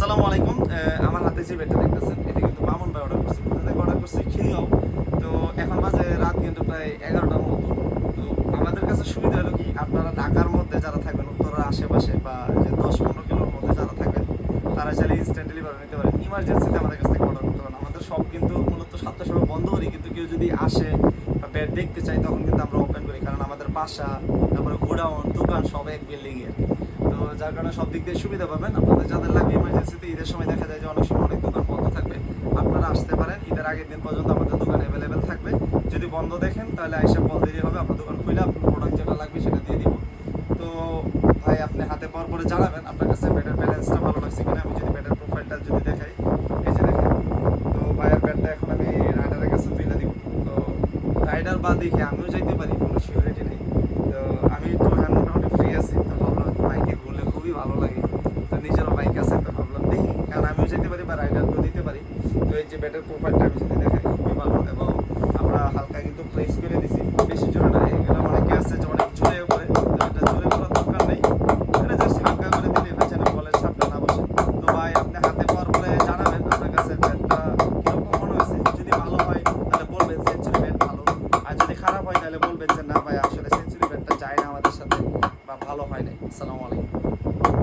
আসসালামু আলাইকুম। আমার হাতে যে ব্যাটটা দেখতেছেন এটা কিন্তু মামুন ভাই অর্ডার করছে। কোথা থেকে অর্ডার করছে খিলগাঁও। তো এখন বাজে রাত কিন্তু প্রায় 11টার মতো। তো আমাদের কাছে সুবিধা হলো কি, আপনারা ঢাকার মধ্যে যারা থাকবেন, উত্তরার আশেপাশে বা যে 10-15 কিলোর মধ্যে যারা থাকবেন, তারা চাইলে ইনস্ট্যান্ট ডেলিভারি নিতে পারেন। ইমার্জেন্সিতে আমাদের কাছ থেকে অর্ডার করতে পারেন। আমাদের সব কিন্তু মূলত 7টার সময় বন্ধ করি, কিন্তু কেউ যদি আসে বা ব্যাট দেখতে চাই তখন কিন্তু আমরা ওপেন করি, কারণ আমাদের বাসা, তারপরে গোডাউন, দোকান সব এক বিল্ডিংয়ে আর কি। তো যার কারণে সব দিক দিয়ে সুবিধা পাবেন। আপনাদের যাদের লাগবে ইমার্জেন্সিতে, ঈদের সময় দেখা যায় যে অনেক সময় অনেক দোকান বন্ধ থাকবে, আপনারা আসতে পারেন। ঈদের আগের দিন পর্যন্ত আমাদের দোকান অ্যাভেলেবেল থাকবে। যদি বন্ধ দেখেন তাহলে আইসা কল দিলেই হবে, আপনার দোকান খুলে আপনার প্রোডাক্ট যেটা লাগবে সেটা দিয়ে দিব। তো ভাই আপনি হাতে পাওয়ার পরে জানাবেন আপনার কাছে ব্যাটের ব্যালেন্সটা ভালো লাগছে কিনা। আমি যদি ব্যাটের প্রোফাইলটা যদি দেখাই, এই যে দেখেন। তো ভাইয়ের ব্যাটটা এখন আমি রাইডারের কাছে তুলে দিব। তো রাইডার বা দেখে আমিও যাইতে পারি, কোনো সিকিউরিটি নেই। তো আমি একটু হ্যান্ড মোটামুটি ফ্রি আছি, তো ভাবলাম বাইকে ঘুরলে খুবই ভালো লাগে। তো নিজেরও বাইক আছে, তো ভাবলাম দেখি, কারণ আমিও যেতে পারি বা রাইডারকেও দিতে পারি। তো এই যে ব্যাটের প্রোফাইলটা আমি যদি দেখাই, খুবই ভালো। এবং আমরা হালকা কিন্তু প্রেস করে দিছি, বেশি জোরে না। এগুলো অনেকে আছে যে অনেক জোরে করে, তো এটা জোরে করার দরকার নেই। এটা জাস্ট হালকা করে দিলে হয় যেন বলের ছাপটা না বসে। তো ভাই আপনি হাতে পাওয়ার পরে জানাবেন আপনার কাছে ব্যাটটা কীরকম মনে হয়েছে। যদি ভালো হয় তাহলে বলবেন সেঞ্চুরি ব্যাট ভালো, আর যদি খারাপ হয় তাহলে বলবেন যে না ভাই আসলে সেঞ্চুরি ব্যাটটা যায় না আমাদের সাথে বা ভালো হয় নাই। আসসালামু আলাইকুম।